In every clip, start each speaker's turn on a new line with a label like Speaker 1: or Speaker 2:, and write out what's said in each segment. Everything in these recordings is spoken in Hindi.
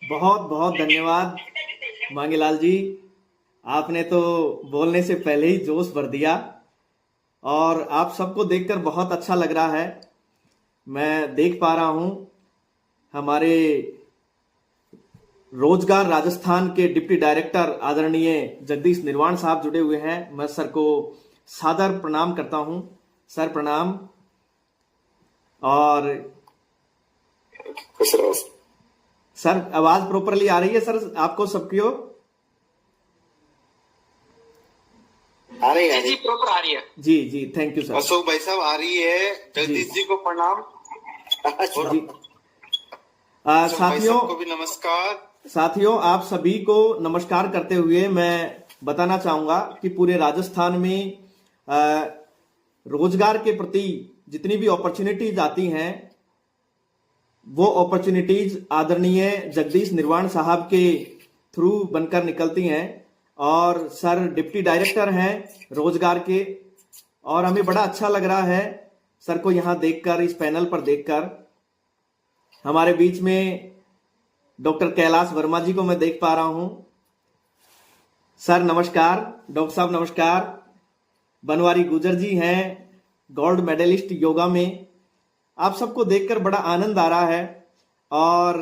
Speaker 1: बहुत बहुत धन्यवाद मांगेलाल जी। आपने तो बोलने से पहले ही जोश भर दिया और आप सबको देखकर बहुत अच्छा लग रहा है। मैं देख पा रहा हूं हमारे रोजगार राजस्थान के डिप्टी डायरेक्टर आदरणीय जगदीश निर्वाण साहब जुड़े हुए हैं। मैं सर को सादर प्रणाम करता हूं। सर प्रणाम। और सर आवाज प्रॉपरली आ रही है सर आपको सबकी ओर?
Speaker 2: आ रही है
Speaker 3: जी प्रॉपर आ रही है।
Speaker 1: जी जी, थैंक यू सर।
Speaker 2: अशोक भाई साहब आ रही है। जगदीश जी को प्रणाम।
Speaker 1: जी
Speaker 2: अशोक भाई
Speaker 1: साथियों,
Speaker 2: साहब को भी नमस्कार।
Speaker 1: साथियों आप सभी को नमस्कार करते हुए मैं बताना चाहूंगा कि पूरे राजस्थान में रोजगार के प्रति जितनी भी अपॉर्चुनिटीज आती हैं वो अपॉर्चुनिटीज आदरणीय जगदीश निर्वाण साहब के थ्रू बनकर निकलती हैं और सर डिप्टी डायरेक्टर हैं रोजगार के। और हमें बड़ा अच्छा लग रहा है सर को यहां देखकर, इस पैनल पर देखकर। हमारे बीच में डॉक्टर कैलाश वर्मा जी को मैं देख पा रहा हूं। सर नमस्कार। डॉक्टर साहब नमस्कार। बनवारी गुजर जी हैं, गोल्ड मेडलिस्ट योगा में। आप सबको देखकर बड़ा आनंद आ रहा है और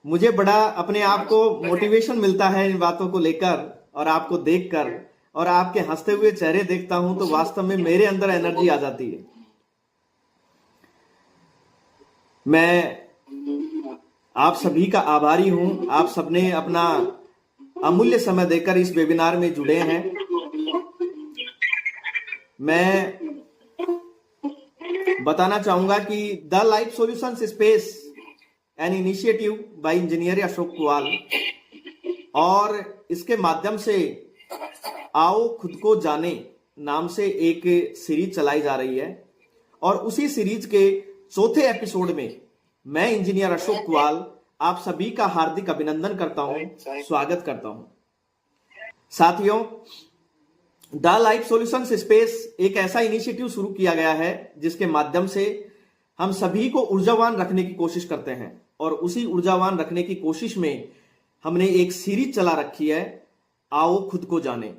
Speaker 1: मुझे बड़ा अपने आप को मोटिवेशन मिलता है इन बातों को लेकर और आपको देखकर। और आपके हंसते हुए चेहरे देखता हूं तो वास्तव में मेरे अंदर एनर्जी आ जाती है। मैं आप सभी का आभारी हूं। आप सबने अपना अमूल्य समय देकर इस वेबिनार में जुड़े हैं। मैं बताना चाहूंगा कि the life solutions space an initiative by engineer Ashok Kuwal और इसके माध्यम से आओ खुद को जाने नाम से एक सीरीज चलाई जा रही है। और उसी सीरीज के चौथे एपिसोड में मैं इंजीनियर अशोक कुवाल आप सभी का हार्दिक अभिनंदन करता हूं, स्वागत करता हूं। साथियों, द लाइफ सॉल्यूशंस स्पेस एक ऐसा इनिशिएटिव शुरू किया गया है जिसके माध्यम से हम सभी को ऊर्जावान रखने की कोशिश करते हैं। और उसी ऊर्जावान रखने की कोशिश में हमने एक सीरीज चला रखी है, आओ खुद को जाने।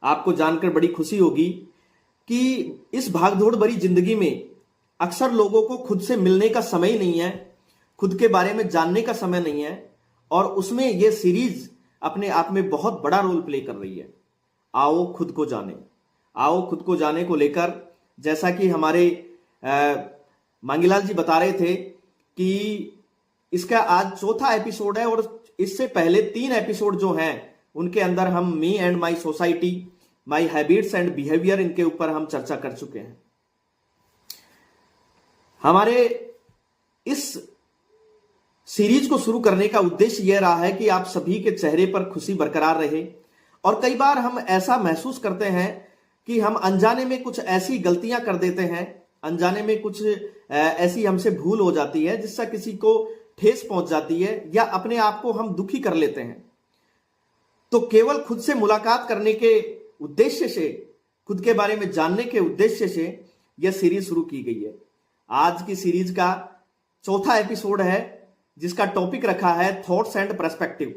Speaker 1: आपको जानकर बड़ी खुशी होगी कि इस भागदौड़ भरी जिंदगी में अक्सर लोगों को खुद से मिलने का समय ही नहीं है, खुद के बारे में जानने का समय नहीं है। और उसमें यह सीरीज अपने आप में बहुत बड़ा रोल प्ले कर रही है। आओ खुद को जाने। आओ खुद को जाने को लेकर जैसा कि हमारे मांगीलाल जी बता रहे थे कि इसका आज चौथा एपिसोड है और इससे पहले 3 एपिसोड जो हैं उनके अंदर हम me and my society, my habits and behaviour, इनके ऊपर हम चर्चा कर चुके हैं। हमारे इस सीरीज को शुरू करने का उद्देश्य यह रहा है कि आप सभी के चेहरे पर खुशी बरकरार रहे। और कई बार हम ऐसा महसूस करते हैं कि हम अनजाने में कुछ ऐसी गलतियां कर देते हैं, अनजाने में कुछ ऐसी हमसे भूल हो जाती है जिससे किसी को ठेस पहुंच जाती है या अपने आप को हम दुखी कर लेते हैं। तो केवल खुद से मुलाकात करने के उद्देश्य से, खुद के बारे में जानने के उद्देश्य से यह सीरीज शुरू की गई है। आज की सीरीज का चौथा एपिसोड है जिसका टॉपिक रखा है थॉट्स एंड पर्सपेक्टिव,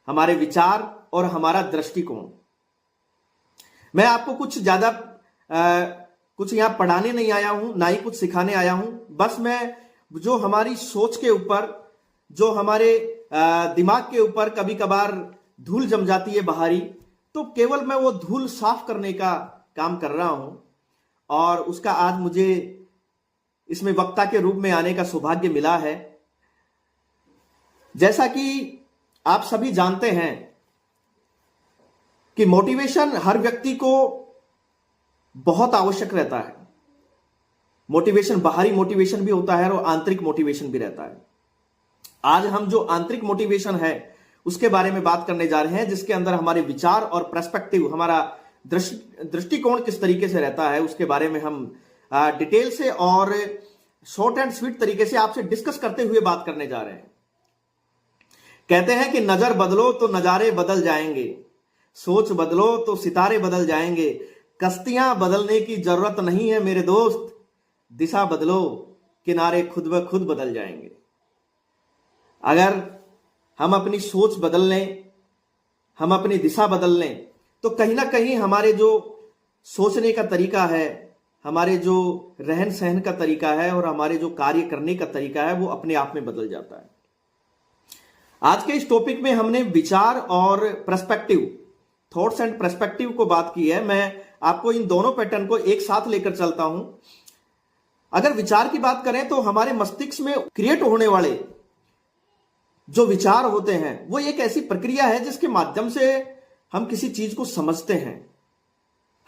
Speaker 1: हमारे विचार और हमारा दृष्टिकोण। मैं आपको कुछ ज्यादा कुछ यहां पढ़ाने नहीं आया हूं, ना ही कुछ सिखाने आया हूं। बस मैं जो हमारी सोच के ऊपर, जो हमारे दिमाग के ऊपर कभी कभार धूल जम जाती है बाहरी, तो केवल मैं वो धूल साफ करने का काम कर रहा हूं। और उसका आज मुझे इसमें वक्ता के रूप में आने का सौभाग्य मिला है। जैसा कि आप सभी जानते हैं कि मोटिवेशन हर व्यक्ति को बहुत आवश्यक रहता है। मोटिवेशन बाहरी मोटिवेशन भी होता है और आंतरिक मोटिवेशन भी रहता है। आज हम जो आंतरिक मोटिवेशन है उसके बारे में बात करने जा रहे हैं, जिसके अंदर हमारे विचार और पर्सपेक्टिव, हमारा दृष्टिकोण किस तरीके से रहता है, उसके बारे में हम डिटेल से और शॉर्ट एंड स्वीट तरीके से आपसे डिस्कस करते हुए बात करने जा रहे हैं। कहते हैं कि नजर बदलो तो नजारे बदल जाएंगे, सोच बदलो तो सितारे बदल जाएंगे, कश्तियां बदलने की जरूरत नहीं है मेरे दोस्त, दिशा बदलो किनारे खुद ब खुद बदल जाएंगे। अगर हम अपनी सोच बदल लें, हम अपनी दिशा बदल लें, तो कहीं ना कहीं हमारे जो सोचने का तरीका है, हमारे जो रहन सहन का तरीका है और हमारे जो कार्य करने का तरीका है, वो अपने आप में बदल जाता है। आज के इस टॉपिक में हमने विचार और पर्सपेक्टिव, थॉट्स एंड पर्सपेक्टिव को बात की है। मैं आपको इन दोनों पैटर्न को एक साथ लेकर चलता हूं। अगर विचार की बात करें तो हमारे मस्तिष्क में क्रिएट होने वाले जो विचार होते हैं वो एक ऐसी प्रक्रिया है जिसके माध्यम से हम किसी चीज को समझते हैं,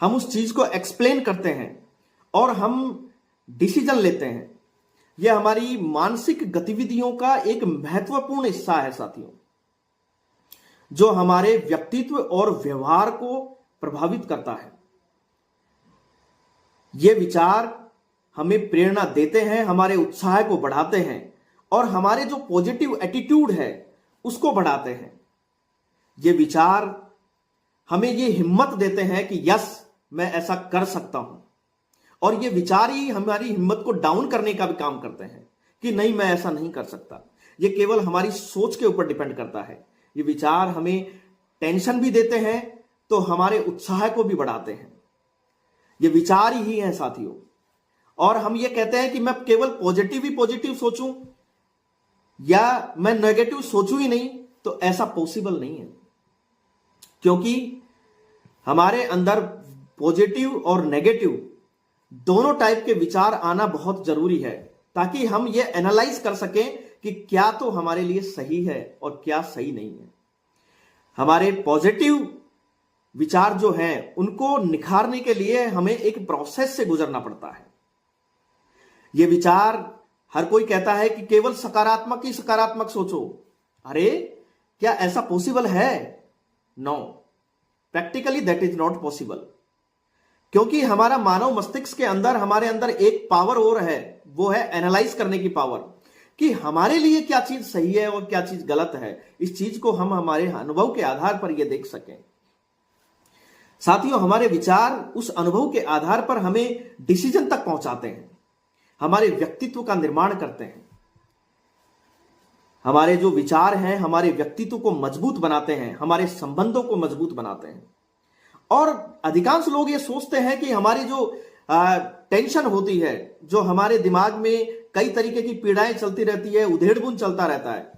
Speaker 1: हम उस चीज को एक्सप्लेन करते हैं और हम डिसीजन लेते हैं। यह हमारी मानसिक गतिविधियों का एक महत्वपूर्ण हिस्सा है साथियों, जो हमारे व्यक्तित्व और व्यवहार को प्रभावित करता है। ये विचार हमें प्रेरणा देते हैं, हमारे उत्साह को बढ़ाते हैं और हमारे जो पॉजिटिव एटीट्यूड है उसको बढ़ाते हैं। ये विचार हमें ये हिम्मत देते हैं कि यस, मैं ऐसा कर सकता हूं, और ये विचार ही हमारी हिम्मत को डाउन करने का भी काम करते हैं कि नहीं, मैं ऐसा नहीं कर सकता। ये केवल हमारी सोच के ऊपर डिपेंड करता है। ये विचार हमें टेंशन भी देते हैं तो हमारे उत्साह को भी बढ़ाते हैं। ये विचार ही है साथियों। और हम ये कहते हैं कि मैं केवल पॉजिटिव ही पॉजिटिव सोचूं या मैं नेगेटिव सोचूं ही नहीं, तो ऐसा पॉसिबल नहीं है, क्योंकि हमारे अंदर पॉजिटिव और नेगेटिव दोनों टाइप के विचार आना बहुत जरूरी है, ताकि हम ये एनालाइज कर सकें कि क्या तो हमारे लिए सही है और क्या सही नहीं है। हमारे पॉजिटिव विचार जो हैं उनको निखारने के लिए हमें एक प्रोसेस से गुजरना पड़ता है। ये विचार, हर कोई कहता है कि केवल सकारात्मक ही सकारात्मक सोचो। अरे, क्या ऐसा पॉसिबल है? No, practically that is not possible, क्योंकि हमारा मानव मस्तिष्क के अंदर, हमारे अंदर एक पावर और है, वो है एनालाइज करने की पावर, कि हमारे लिए क्या चीज सही है और क्या चीज गलत है। इस चीज को हम हमारे अनुभव के आधार पर यह देख सकें। साथियों, हमारे विचार उस अनुभव के आधार पर हमें डिसीजन तक पहुंचाते हैं, हमारे व्यक्तित्व का निर्माण करते हैं। हमारे जो विचार हैं हमारे व्यक्तित्व को मजबूत बनाते हैं, हमारे संबंधों को मजबूत बनाते हैं। और अधिकांश लोग ये सोचते हैं कि हमारी जो टेंशन होती है, जो हमारे दिमाग में कई तरीके की पीड़ाएं चलती रहती है, उधेड़-बुन चलता रहता है,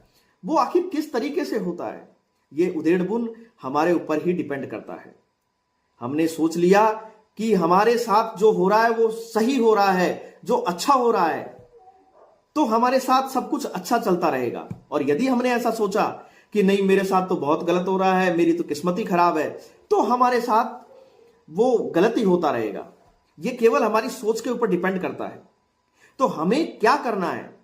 Speaker 1: वो आखिर किस तरीके से होता है? ये उधेड़-बुन हमारे ऊपर ही डिपेंड करता है। हमने सोच लिया कि हमारे साथ जो हो रहा है वो सही हो रहा है, जो अच्छा हो रहा है, तो हमारे साथ सब कुछ अच्छा चलता रहेगा। और यदि हमने ऐसा सोचा कि नहीं, मेरे साथ तो बहुत गलत हो रहा है, मेरी तो किस्मत ही खराब है, तो हमारे साथ वो गलत ही होता रहेगा। ये केवल हमारी सोच के ऊपर डिपेंड करता है। तो हमें क्या करना है?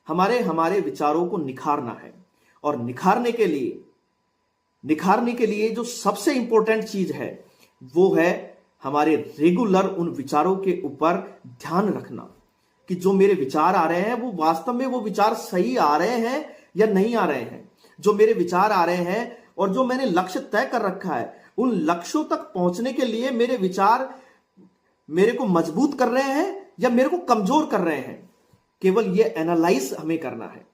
Speaker 1: हमारे विचारों को निखारना है। और निखारने के लिए जो सबसे इंपॉर्टेंट चीज है वो है हमारे रेगुलर उन विचारों के ऊपर ध्यान रखना, कि जो मेरे विचार आ रहे हैं वो वास्तव में वो विचार सही आ रहे हैं या नहीं आ रहे हैं। जो मेरे विचार आ रहे हैं और जो मैंने लक्ष्य तय कर रखा है, उन लक्ष्यों तक पहुंचने के लिए मेरे विचार मेरे को मजबूत कर रहे हैं या मेरे को कमजोर कर रहे हैं। केवल ये एनालाइज हमें करना है।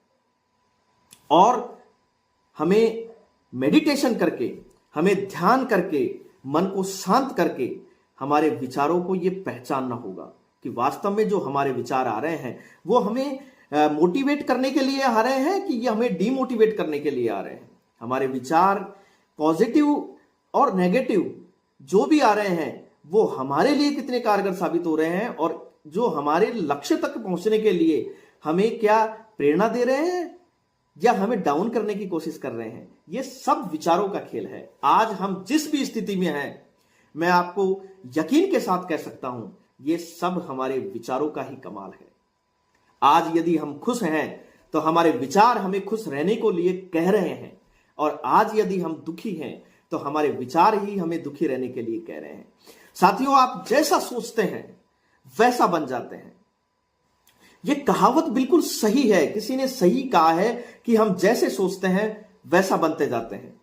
Speaker 1: और हमें मेडिटेशन करके, हमें ध्यान करके, मन को शांत करके हमारे विचारों को ये पहचानना होगा कि वास्तव में जो हमारे विचार आ रहे हैं वो हमें मोटिवेट करने के लिए आ रहे हैं कि ये हमें डीमोटिवेट करने के लिए आ रहे हैं। हमारे विचार पॉजिटिव और नेगेटिव जो भी आ रहे हैं वो हमारे लिए कितने कारगर साबित हो रहे हैं, और जो हमारे लक्ष्य तक पहुंचने के लिए हमें क्या प्रेरणा दे रहे हैं या हमें डाउन करने की कोशिश कर रहे हैं। ये सब विचारों का खेल है। आज हम जिस भी स्थिति में हैं, मैं आपको यकीन के साथ कह सकता हूं, ये सब हमारे विचारों का ही कमाल है। आज यदि हम खुश हैं तो हमारे विचार हमें खुश रहने को लिए कह रहे हैं, और आज यदि हम दुखी हैं तो हमारे विचार ही हमें दुखी रहने के लिए कह रहे हैं। साथियों, आप जैसा सोचते हैं वैसा बन जाते हैं। यह कहावत बिल्कुल सही है। किसी ने सही कहा है कि हम जैसे सोचते हैं वैसा बनते जाते हैं।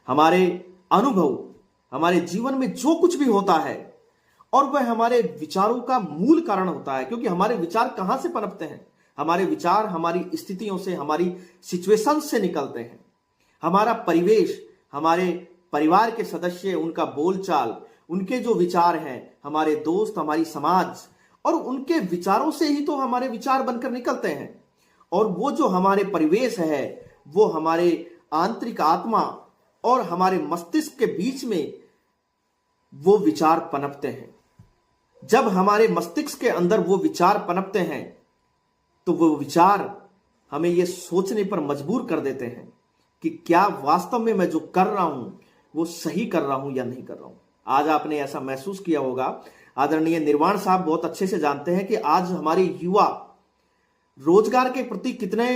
Speaker 1: हमारे अनुभव, हमारे जीवन में जो कुछ भी होता है, और वह हमारे विचारों का मूल कारण होता है। क्योंकि हमारे विचार कहां से पनपते हैं? हमारे विचार हमारी स्थितियों से, हमारी सिचुएशन से निकलते हैं। हमारा परिवेश, हमारे परिवार के सदस्य, उनका बोलचाल, उनके जो विचार हैं, हमारे दोस्त, हमारी समाज, और उनके विचारों से ही तो हमारे विचार बनकर निकलते हैं। और वो जो हमारे परिवेश है, वो हमारे आंतरिक आत्मा और हमारे मस्तिष्क के बीच में वो विचार पनपते हैं। जब हमारे मस्तिष्क के अंदर वो विचार पनपते हैं तो वो विचार हमें ये सोचने पर मजबूर कर देते हैं कि क्या वास्तव में मैं जो कर रहा हूं वो सही कर रहा हूं या नहीं कर रहा हूं। आज आपने ऐसा महसूस किया होगा, आदरणीय निर्वाण साहब बहुत अच्छे से जानते हैं कि आज हमारे युवा रोजगार के प्रति कितने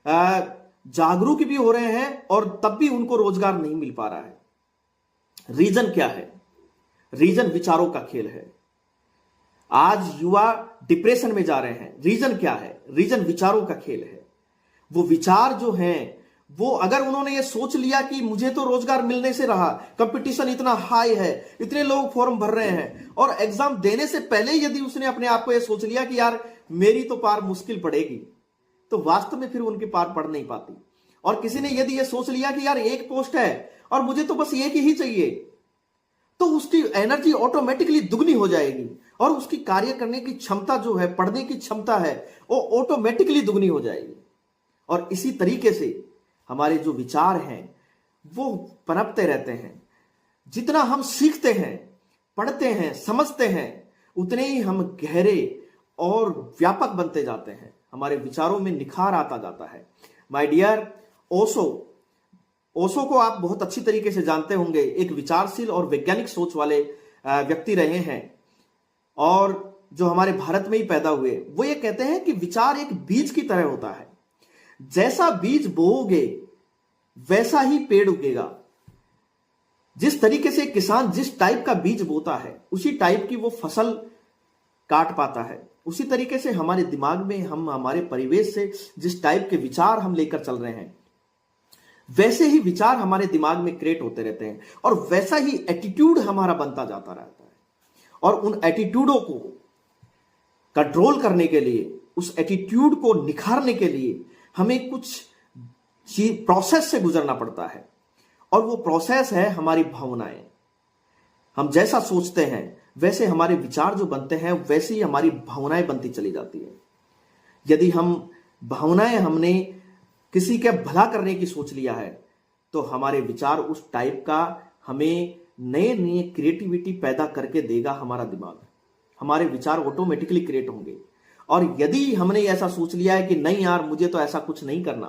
Speaker 1: जागरूक भी हो रहे हैं और तब भी उनको रोजगार नहीं मिल पा रहा है। रीजन क्या है? रीजन विचारों का खेल है। आज युवा डिप्रेशन में जा रहे हैं। रीजन क्या है? रीजन विचारों का खेल है। वो विचार जो हैं, वो अगर उन्होंने ये सोच लिया कि मुझे तो रोजगार मिलने से रहा, कंपटीशन इतना हाई है, इतने लोग फॉर्म भर रहे हैं, और एग्जाम देने से पहले यदि उसने अपने आप को ये सोच लिया कि यार मेरी तो पार मुश्किल पड़ेगी, तो वास्तव में फिर उनकी पार पड़ नहीं पाती। और किसी ने यदि ये सोच लिया कि यार एक पोस्ट है और मुझे तो बस एक ही चाहिए, तो उसकी एनर्जी ऑटोमेटिकली दुगनी हो जाएगी और उसकी कार्य करने की क्षमता जो है, पढ़ने की क्षमता है, वो ऑटोमेटिकली दुगनी हो जाएगी। और इसी तरीके से हमारे जो विचार हैं वो पनपते रहते हैं। जितना हम सीखते हैं, पढ़ते हैं, समझते हैं, उतने ही हम गहरे और व्यापक बनते जाते हैं। हमारे विचारों में निखार आता जाता है। माय डियर, ओशो को आप बहुत अच्छी तरीके से जानते होंगे। एक विचारशील और वैज्ञानिक सोच वाले व्यक्ति रहे हैं और जो हमारे भारत में ही पैदा हुए। वो ये कहते हैं कि विचार एक बीज की तरह होता है। जैसा बीज बोओगे वैसा ही पेड़ उगेगा। जिस तरीके से किसान जिस टाइप का बीज बोता है उसी टाइप की वो फसल काट पाता है। उसी तरीके से हमारे दिमाग में हम हमारे परिवेश से जिस टाइप के विचार हम लेकर चल रहे हैं, वैसे ही विचार हमारे दिमाग में क्रिएट होते रहते हैं और वैसा ही एटीट्यूड हमारा बनता जाता रहता है। और उन एटीट्यूडों को कंट्रोल करने के लिए, उस एटीट्यूड को निखारने के लिए हमें कुछ प्रोसेस से गुजरना पड़ता है। और वो प्रोसेस है हमारी भावनाएं। हम जैसा सोचते हैं वैसे हमारे विचार जो बनते हैं, वैसे ही हमारी भावनाएं बनती चली जाती है। यदि हम भावनाएं, हमने किसी के भला करने की सोच लिया है, तो हमारे विचार उस टाइप का हमें नए नए क्रिएटिविटी पैदा करके देगा हमारा दिमाग। हमारे विचार ऑटोमेटिकली क्रिएट होंगे। और यदि हमने ऐसा सोच लिया है कि नहीं यार मुझे तो ऐसा कुछ नहीं करना,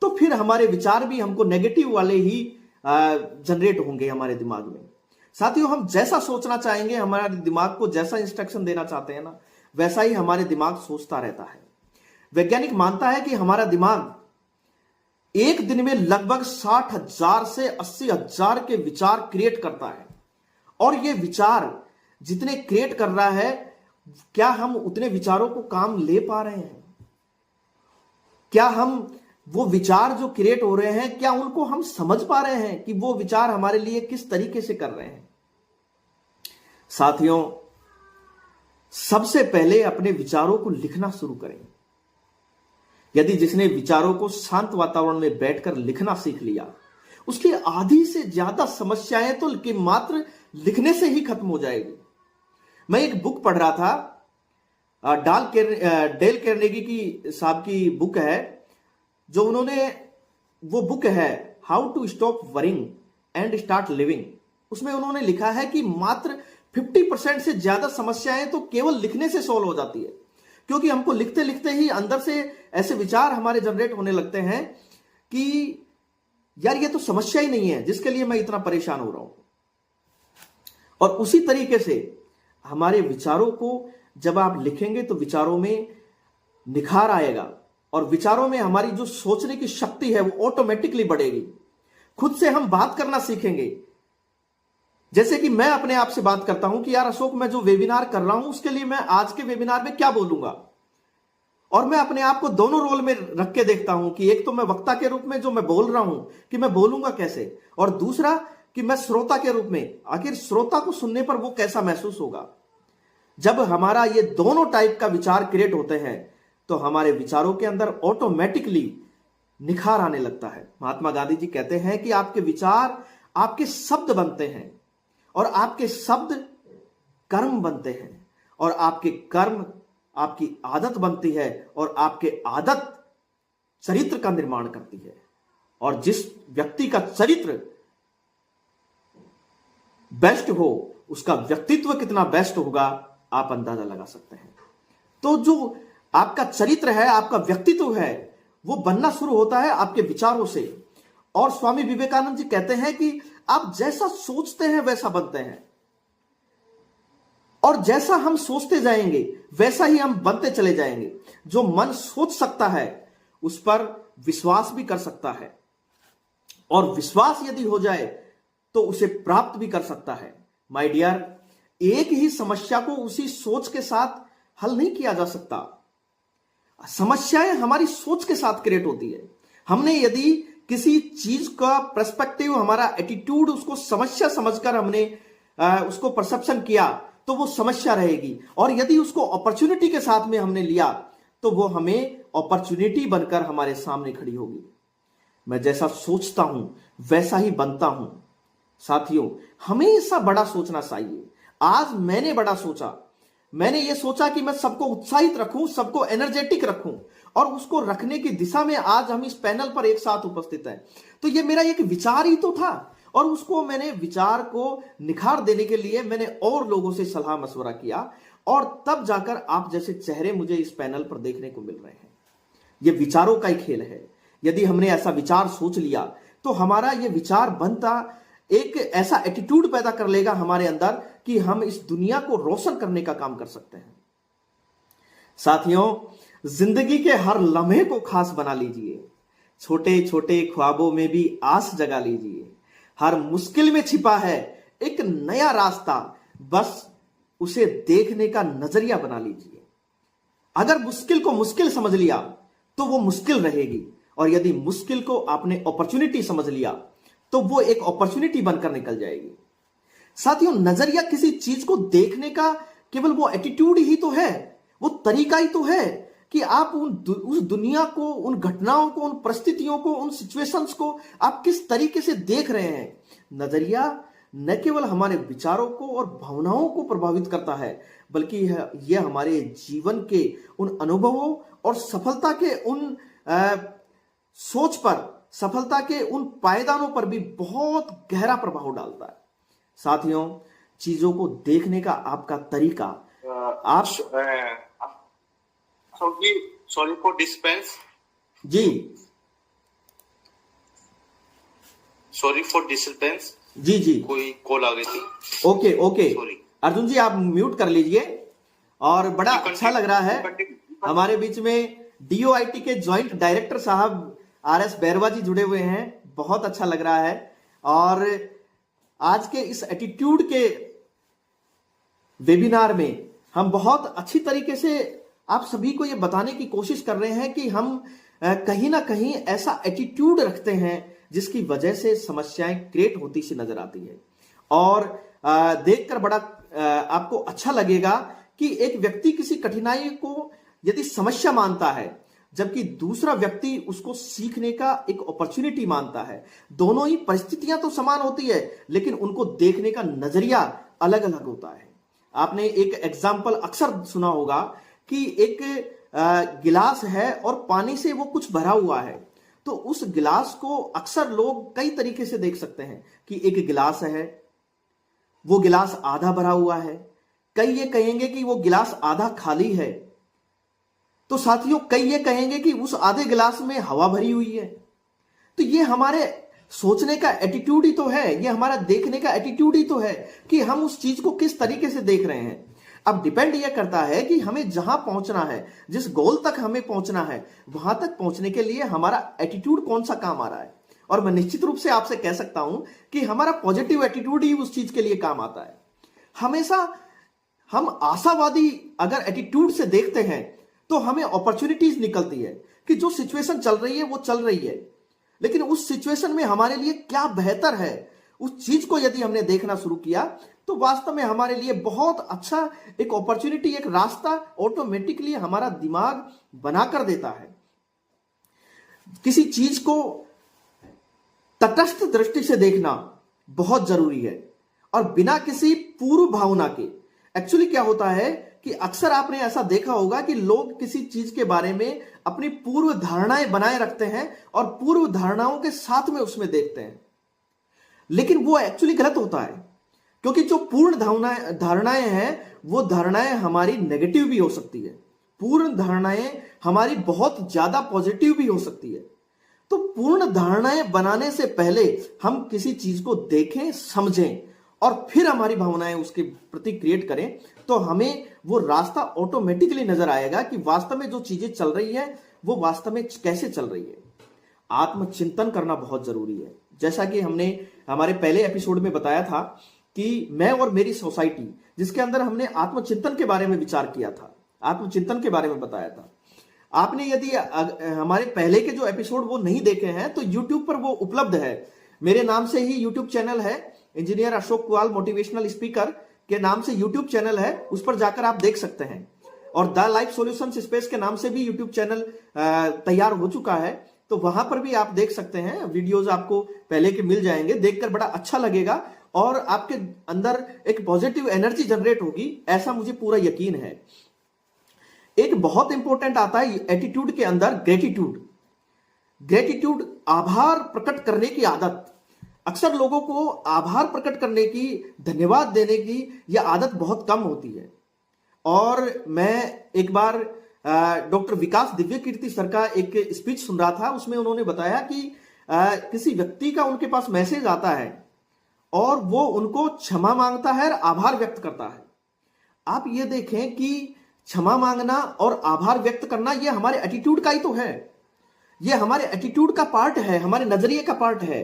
Speaker 1: तो फिर हमारे विचार भी हमको नेगेटिव वाले ही जनरेट होंगे हमारे दिमाग में। साथियों, हम जैसा सोचना चाहेंगे, हमारे दिमाग को जैसा इंस्ट्रक्शन देना चाहते हैं ना, वैसा ही हमारे दिमाग सोचता रहता है। वैज्ञानिक मानता है कि हमारा दिमाग एक दिन में लगभग 60,000 से 80,000 के विचार क्रिएट करता है। और ये विचार जितने क्रिएट कर रहा है, क्या हम उतने विचारों को काम ले पा रहे हैं? क्या हम वो विचार जो क्रिएट हो रहे हैं, क्या उनको हम समझ पा रहे हैं कि वो विचार हमारे लिए किस तरीके से कर रहे हैं? साथियों, सबसे पहले अपने विचारों को लिखना शुरू करें। यदि जिसने विचारों को शांत वातावरण में बैठकर लिखना सीख लिया, उसकी आधी से ज्यादा समस्याएं तो कि मात्र लिखने से ही खत्म हो जाएगी। मैं एक बुक पढ़ रहा था, डेल कार्नेगी की साहब की बुक है, जो उन्होंने, वो बुक है how to stop worrying and start living. उसमें उन्होंने लिखा है कि मात्र 50% से ज्यादा समस्याएं तो केवल लिखने से सॉल्व हो जाती है। क्योंकि हमको लिखते लिखते ही अंदर से ऐसे विचार हमारे जनरेट होने लगते हैं कि यार ये तो समस्या ही नहीं है जिसके लिए मैं इतना परेशान हो रहा हूं। और उसी तरीके से हमारे विचारों को जब आप लिखेंगे तो विचारों में निखार आएगा और विचारों में हमारी जो सोचने की शक्ति है वो ऑटोमेटिकली बढ़ेगी। खुद से हम बात करना सीखेंगे। जैसे कि मैं अपने आप से बात करता हूं कि यार अशोक, मैं जो वेबिनार कर रहा हूं उसके लिए मैं आज के वेबिनार में क्या बोलूंगा, और मैं अपने आप को दोनों रोल में रख के देखता हूं कि एक तो मैं वक्ता के रूप में जो मैं बोल रहा हूं कि मैं बोलूंगा कैसे, और दूसरा कि मैं श्रोता के रूप में, आखिर श्रोता को सुनने पर वो कैसा महसूस होगा। जब हमारा ये दोनों टाइप का विचार क्रिएट होते हैं तो हमारे विचारों के अंदर ऑटोमेटिकली निखार आने लगता है। महात्मा गांधी जी कहते हैं कि आपके विचार आपके शब्द बनते हैं और आपके शब्द कर्म बनते हैं और आपके कर्म आपकी आदत बनती है और आपके आदत चरित्र का निर्माण करती है। और जिस व्यक्ति का चरित्र बेस्ट हो उसका व्यक्तित्व कितना बेस्ट होगा आप अंदाजा लगा सकते हैं। तो जो आपका चरित्र है, आपका व्यक्तित्व है, वो बनना शुरू होता है आपके विचारों से। और स्वामी विवेकानंद जी कहते हैं कि आप जैसा सोचते हैं वैसा बनते हैं और जैसा हम सोचते जाएंगे वैसा ही हम बनते चले जाएंगे। जो मन सोच सकता है उस पर विश्वास भी कर सकता है और विश्वास यदि हो जाए तो उसे प्राप्त भी कर सकता है। माय डियर, एक ही समस्या को उसी सोच के साथ हल नहीं किया जा सकता। समस्याएं हमारी सोच के साथ क्रिएट होती है। हमने यदि किसी चीज का पर्सपेक्टिव, हमारा एटीट्यूड, उसको समस्या समझकर हमने उसको परसेप्शन किया तो वो समस्या रहेगी। और यदि उसको अपॉर्चुनिटी के साथ में हमने लिया तो वो हमें अपॉर्चुनिटी बनकर हमारे सामने खड़ी होगी। मैं जैसा सोचता हूं वैसा ही बनता हूं। साथियों, हमेशा बड़ा सोचना चाहिए। आज मैंने बड़ा सोचा, मैंने ये सोचा कि मैं सबको उत्साहित रखूं, सबको एनर्जेटिक रखूं और उसको रखने की दिशा में आज हम इस पैनल पर एक साथ उपस्थित हैं। तो ये मेरा एक विचार ही तो था और उसको मैंने विचार को निखार देने के लिए मैंने और लोगों से सलाह मशवरा किया और तब जाकर आप जैसे चेहरे मुझे इस पैनल पर देखने को मिल रहे हैं। ये विचारों का ही खेल है। यदि हमने ऐसा विचार सोच लिया तो हमारा ये विचार बनता एक ऐसा एटीट्यूड पैदा कर लेगा हमारे अंदर कि हम इस दुनिया को रोशन करने का काम कर सकते हैं। साथियों, जिंदगी के हर लम्हे को खास बना लीजिए। छोटे छोटे ख्वाबों में भी आस जगा लीजिए। हर मुश्किल में छिपा है एक नया रास्ता, बस उसे देखने का नजरिया बना लीजिए। अगर मुश्किल को मुश्किल समझ लिया तो वो मुश्किल रहेगी और यदि मुश्किल को आपने अपॉर्चुनिटी समझ लिया तो वो एक अपॉर्चुनिटी बनकर निकल जाएगी। साथियों, नजरिया किसी चीज को देखने का केवल वो एटीट्यूड ही तो है, वो तरीका ही तो है कि आप उस दुनिया को, उन घटनाओं को, उन परिस्थितियों को, उन सिचुएशंस को आप किस तरीके से देख रहे हैं। नजरिया न केवल हमारे विचारों को और भावनाओं को प्रभावित करता है बल्कि यह हमारे जीवन के उन अनुभवों और सफलता के उन सोच पर, सफलता के उन पायदानों पर भी बहुत गहरा प्रभाव डालता है। साथियों, चीजों को देखने का आपका तरीका, आप
Speaker 2: sorry for disturbance
Speaker 1: ji,
Speaker 2: sorry for disturbance
Speaker 1: ji ji,
Speaker 2: कोई कॉल आ गई थी।
Speaker 1: Okay okay,
Speaker 2: sorry
Speaker 1: Arjun ji आप म्यूट कर लीजिए। और बड़ा अच्छा लग रहा है, हमारे बीच में DOIT के ज्वाइंट डायरेक्टर साहब RS बैरवा जी जुड़े हुए हैं। बहुत अच्छा लग रहा है। और आज के इस एटीट्यूड के वेबिनार में हम बहुत अच्छी तरीके से आप सभी को ये बताने की कोशिश कर रहे हैं कि हम कहीं ना कहीं ऐसा एटीट्यूड रखते हैं जिसकी वजह से समस्याएं क्रिएट होती सी नजर आती है। और देखकर बड़ा आपको अच्छा लगेगा कि एक व्यक्ति किसी कठिनाई को यदि समस्या मानता है जबकि दूसरा व्यक्ति उसको सीखने का एक अपॉर्चुनिटी मानता है। दोनों ही परिस्थितियां तो समान होती है लेकिन उनको देखने का नजरिया अलग अलग होता है। आपने एक एग्जाम्पल अक्सर सुना होगा कि एक गिलास है और पानी से वो कुछ भरा हुआ है, तो उस गिलास को अक्सर लोग कई तरीके से देख सकते हैं कि एक गिलास है, वो गिलास आधा भरा हुआ है, कई ये कहेंगे कि वो गिलास आधा खाली है, तो साथियों कई ये कहेंगे कि उस आधे गिलास में हवा भरी हुई है। तो ये हमारे सोचने का एटीट्यूड ही तो है, ये हमारा देखने का एटीट्यूड ही तो है कि हम उस चीज को किस तरीके से देख रहे हैं। अब डिपेंड यह करता है कि हमें जहां पहुंचना है, जिस गोल तक हमें पहुंचना है, वहां तक पहुंचने के लिए हमारा एटीट्यूड कौन सा काम आ रहा है। और मैं निश्चित रूप से आपसे कह सकता हूं कि हमारा पॉजिटिव एटीट्यूड ही उस चीज के लिए काम आता है। हमेशा हम आशावादी अगर एटीट्यूड से देखते हैं तो हमें अपॉर्चुनिटीज निकलती है कि जो सिचुएशन चल रही है वो चल रही है, लेकिन उस सिचुएशन में हमारे लिए क्या बेहतर है उस चीज को यदि हमने देखना शुरू किया तो वास्तव में हमारे लिए बहुत अच्छा एक अपॉर्चुनिटी, एक रास्ता ऑटोमेटिकली हमारा दिमाग बनाकर देता है। किसी चीज को तटस्थ दृष्टि से देखना बहुत जरूरी है और बिना किसी पूर्व भावना के। एक्चुअली क्या होता है कि अक्सर आपने ऐसा देखा होगा कि लोग किसी चीज के बारे में अपनी पूर्व धारणाएं बनाए रखते हैं और पूर्व धारणाओं के साथ में उसमें देखते हैं, लेकिन वो एक्चुअली गलत होता है, क्योंकि जो पूर्ण धारणाएं हैं वो धारणाएं हमारी नेगेटिव भी हो सकती है, पूर्ण धारणाएं हमारी बहुत ज्यादा पॉजिटिव भी हो सकती है। तो पूर्ण धारणाएं बनाने से पहले हम किसी चीज को देखें, समझें और फिर हमारी भावनाएं उसके प्रति क्रिएट करें, तो हमें वो रास्ता ऑटोमेटिकली नजर आएगा कि वास्तव में जो चीजें चल रही है वो वास्तव में कैसे चल रही है। आत्मचिंतन करना बहुत जरूरी है। जैसा कि हमने हमारे पहले एपिसोड में बताया था कि मैं और मेरी सोसाइटी, जिसके अंदर हमने आत्मचिंतन के बारे में विचार किया था, आत्मचिंतन के बारे में बताया था। आपने यदि हमारे पहले के जो एपिसोड वो नहीं देखे हैं तो YouTube पर वो उपलब्ध है। मेरे नाम से ही YouTube चैनल है, इंजीनियर अशोक कुआल मोटिवेशनल स्पीकर के नाम से YouTube चैनल है, उस पर जाकर आप देख सकते हैं। और द लाइफ सॉल्यूशंस स्पेस के नाम से भी YouTube चैनल तैयार हो चुका है, तो वहां पर भी आप देख सकते हैं। वीडियोस आपको पहले के मिल जाएंगे, देखकर बड़ा अच्छा लगेगा और आपके अंदर एक पॉजिटिव एनर्जी जनरेट होगी, ऐसा मुझे पूरा यकीन है। एक बहुत इंपॉर्टेंट आता है एटीट्यूड के अंदर, ग्रेटिट्यूड। ग्रेटिट्यूड, आभार प्रकट करने की आदत। अक्सर लोगों को आभार प्रकट करने की, धन्यवाद देने की यह आदत बहुत कम होती है। और मैं एक बार डॉक्टर विकास दिव्य कीर्ति सर का एक स्पीच सुन रहा था, उसमें उन्होंने बताया कि किसी व्यक्ति का उनके पास मैसेज आता है और वो उनको क्षमा मांगता है और आभार व्यक्त करता है। आप ये देखें कि क्षमा मांगना और आभार व्यक्त करना ये हमारे एटीट्यूड का ही तो है, ये हमारे एटीट्यूड का पार्ट है, हमारे नजरिए का पार्ट है।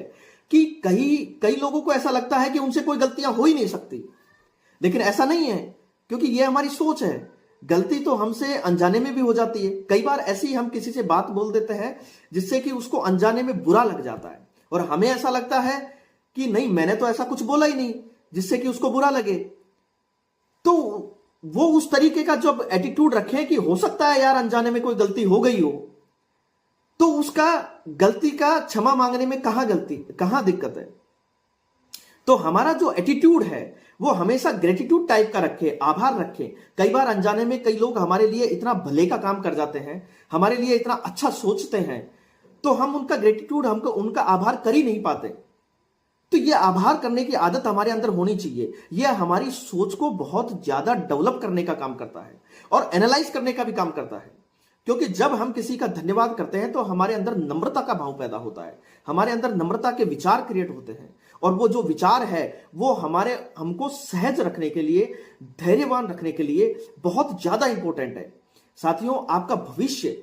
Speaker 1: कि कई लोगों को ऐसा लगता है कि उनसे कोई गलतियां हो ही नहीं सकती, लेकिन ऐसा नहीं है, क्योंकि ये हमारी सोच है। गलती तो हमसे अनजाने में भी हो जाती है। कई बार ऐसी हम किसी से बात बोल देते हैं जिससे कि उसको अनजाने में बुरा लग जाता है और हमें ऐसा लगता है कि नहीं, मैंने तो ऐसा कुछ बोला ही नहीं जिससे कि उसको बुरा लगे। तो वो उस तरीके का जब एटीट्यूड रखे कि हो सकता है यार अनजाने में कोई गलती हो गई हो, तो उसका गलती का क्षमा मांगने में कहां दिक्कत है। तो हमारा जो एटीट्यूड है वो हमेशा ग्रेटिट्यूड टाइप का रखे, आभार रखे। कई बार अनजाने में कई लोग हमारे लिए इतना भले का काम कर जाते हैं, हमारे लिए इतना अच्छा सोचते हैं, तो हम उनका ग्रेटिट्यूड, हमको उनका आभार कर ही नहीं पाते। तो ये आभार करने की आदत हमारे अंदर होनी चाहिए। यह हमारी सोच को बहुत ज्यादा डेवलप करने का काम करता है और एनालाइज करने का भी काम करता है। क्योंकि जब हम किसी का धन्यवाद करते हैं तो हमारे अंदर नम्रता का भाव पैदा होता है, हमारे अंदर नम्रता के विचार क्रिएट होते हैं और वो जो विचार है वो हमको सहज रखने के लिए, धैर्यवान रखने के लिए बहुत ज्यादा इंपॉर्टेंट है। साथियों, आपका भविष्य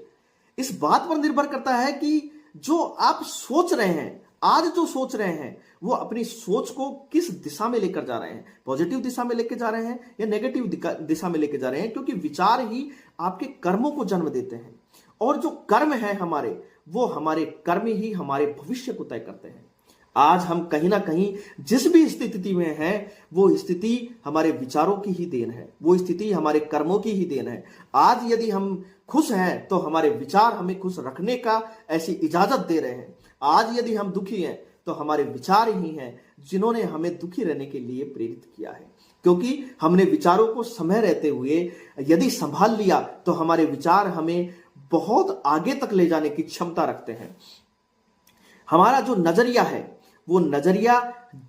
Speaker 1: इस बात पर निर्भर करता है कि जो आप सोच रहे हैं, आज जो सोच रहे हैं, वो अपनी सोच को किस दिशा में लेकर जा रहे हैं। पॉजिटिव दिशा में लेकर जा रहे हैं या नेगेटिव दिशा में लेकर जा रहे हैं, क्योंकि विचार ही आपके कर्मों को जन्म देते हैं और जो कर्म है हमारे, वो हमारे कर्म ही हमारे भविष्य को तय करते हैं। आज हम कहीं ना कहीं जिस भी स्थिति में हैं, वो स्थिति हमारे विचारों की ही देन है, वो स्थिति हमारे कर्मों की ही देन है। आज यदि हम खुश हैं तो हमारे विचार हमें खुश रखने का ऐसी इजाजत दे रहे हैं। आज यदि हम दुखी हैं तो हमारे विचार ही हैं जिन्होंने हमें दुखी रहने के लिए प्रेरित किया है, क्योंकि हमने विचारों को समय रहते हुए यदि संभाल लिया तो हमारे विचार हमें बहुत आगे तक ले जाने की क्षमता रखते हैं। हमारा जो नजरिया है, वो नजरिया,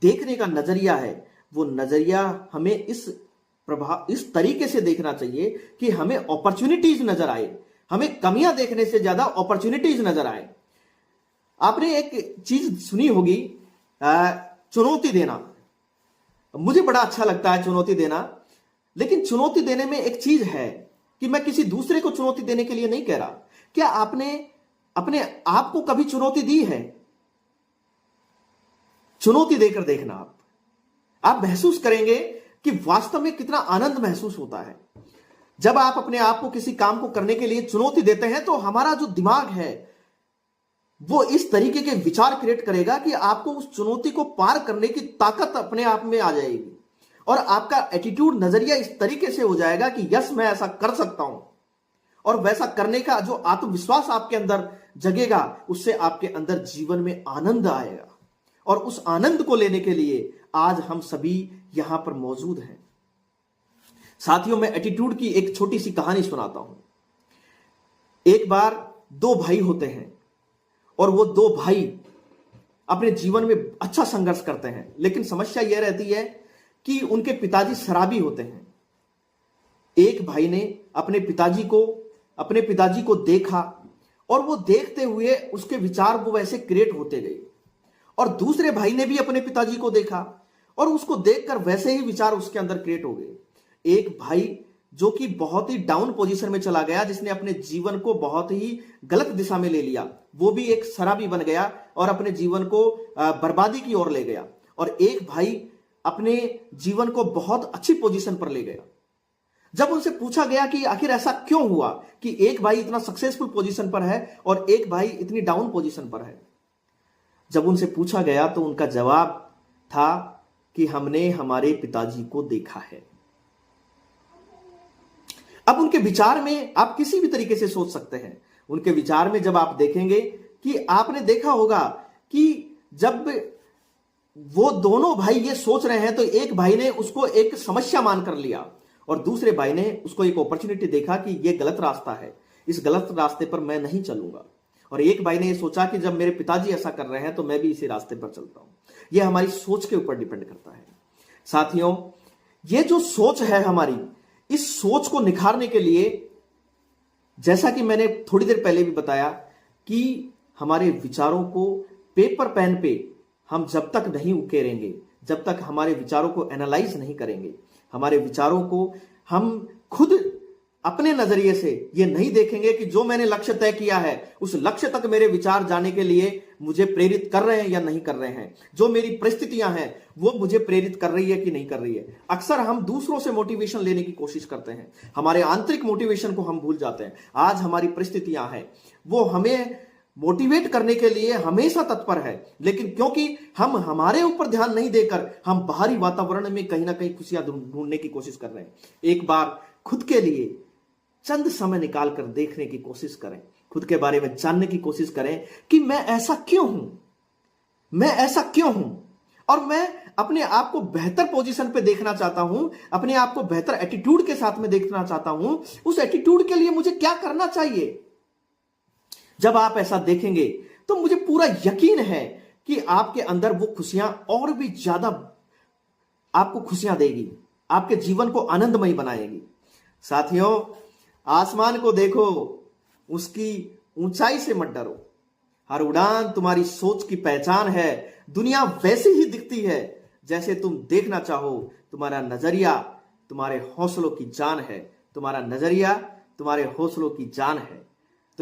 Speaker 1: देखने का नजरिया है, वो नजरिया हमें इस तरीके से देखना चाहिए कि हमें अपॉर्चुनिटीज नजर आए, हमें कमियां देखने से ज्यादा अपॉर्चुनिटीज नजर आए। आपने एक चीज सुनी होगी, चुनौती देना। मुझे बड़ा अच्छा लगता है चुनौती देना, लेकिन चुनौती देने में एक चीज है कि मैं किसी दूसरे को चुनौती देने के लिए नहीं कह रहा। क्या आपने अपने आप को कभी चुनौती दी है? चुनौती देकर देखना, आप महसूस करेंगे कि वास्तव में कितना आनंद महसूस होता है। जब आप अपने आप को किसी काम को करने के लिए चुनौती देते हैं तो हमारा जो दिमाग है वो इस तरीके के विचार क्रिएट करेगा कि आपको उस चुनौती को पार करने की ताकत अपने आप में आ जाएगी और आपका एटीट्यूड, नजरिया इस तरीके से हो जाएगा कि यस, मैं ऐसा कर सकता हूं। और वैसा करने का जो आत्मविश्वास आपके अंदर जगेगा, उससे आपके अंदर जीवन में आनंद आएगा। और उस आनंद को लेने के लिए आज हम सभी यहां पर मौजूद हैं। साथियों, मैं एटीट्यूड की एक छोटी सी कहानी सुनाता हूं। एक बार दो भाई होते हैं और वो दो भाई अपने जीवन में अच्छा संघर्ष करते हैं, लेकिन समस्या यह रहती है कि उनके पिताजी शराबी होते हैं। एक भाई ने अपने पिताजी को देखा और वो देखते हुए उसके विचार वो वैसे क्रिएट होते गए, और दूसरे भाई ने भी अपने पिताजी को देखा और उसको देखकर वैसे ही विचार उसके अंदर क्रिएट हो गए। एक भाई जो कि बहुत ही डाउन पोजीशन में चला गया, जिसने अपने जीवन को बहुत ही गलत दिशा में ले लिया, वो भी एक शराबी बन गया और अपने जीवन को बर्बादी की ओर ले गया। और एक भाई अपने जीवन को बहुत अच्छी पोजीशन पर ले गया। जब उनसे पूछा गया कि आखिर ऐसा क्यों हुआ कि एक भाई इतना सक्सेसफुल पोजीशन पर है और एक भाई इतनी डाउन पोजीशन पर है, जब उनसे पूछा गया तो उनका जवाब था कि हमने हमारे पिताजी को देखा है। अब उनके विचार में आप किसी भी तरीके से सोच सकते हैं। उनके विचार में जब आप देखेंगे कि आपने देखा होगा कि जब वो दोनों भाई ये सोच रहे हैं तो एक भाई ने उसको एक समस्या मानकर लिया और दूसरे भाई ने उसको एक अपॉर्चुनिटी देखा कि ये गलत रास्ता है, इस गलत रास्ते पर मैं नहीं चलूंगा। और एक भाई ने ये सोचा कि जब मेरे पिताजी ऐसा कर रहे हैं तो मैं भी इसी रास्ते पर चलता हूं। यह हमारी सोच के ऊपर डिपेंड करता है। साथियों, ये जो सोच है हमारी, इस सोच को निखारने के लिए, जैसा कि मैंने थोड़ी देर पहले भी बताया, कि हमारे विचारों को पेपर पेन पे हम जब तक नहीं उकेरेंगे, जब तक हमारे विचारों को एनालाइज नहीं करेंगे, हमारे विचारों को हम खुद अपने नजरिए से ये नहीं देखेंगे कि जो मैंने लक्ष्य तय किया है उस लक्ष्य तक मेरे विचार जाने के लिए मुझे प्रेरित कर रहे हैं या नहीं कर रहे हैं, जो मेरी परिस्थितियां हैं वो मुझे प्रेरित कर रही है कि नहीं कर रही है। अक्सर हम दूसरों से मोटिवेशन लेने की कोशिश करते हैं, हमारे आंतरिक मोटिवेशन को हम भूल जाते हैं। आज हमारी परिस्थितियां हैं वो हमें मोटिवेट करने के लिए हमेशा तत्पर है, लेकिन क्योंकि हम हमारे ऊपर ध्यान नहीं देकर हम बाहरी वातावरण में कहीं ना कहीं खुशियां ढूंढने की कोशिश कर रहे हैं। एक बार खुद के लिए चंद समय निकालकर देखने की कोशिश करें, खुद के बारे में जानने की कोशिश करें कि मैं ऐसा क्यों हूं, मैं ऐसा क्यों हूं, और मैं अपने आप को बेहतर पोजीशन पे देखना चाहता हूं, अपने आप को बेहतर एटीट्यूड के साथ में देखना चाहता हूं। उस एटीट्यूड के लिए मुझे क्या करना चाहिए? जब आप ऐसा देखेंगे तो मुझे पूरा यकीन है कि आपके अंदर वो खुशियां और भी ज्यादा आपको खुशियां देगी, आपके जीवन को आनंदमय बनाएगी। साथियों, आसमान को देखो, उसकी ऊंचाई से मत डरो। हर उड़ान तुम्हारी सोच की पहचान है। दुनिया वैसी ही दिखती है जैसे तुम देखना चाहो। तुम्हारा नजरिया तुम्हारे हौसलों की जान है। तुम्हारा नजरिया तुम्हारे हौसलों की जान है।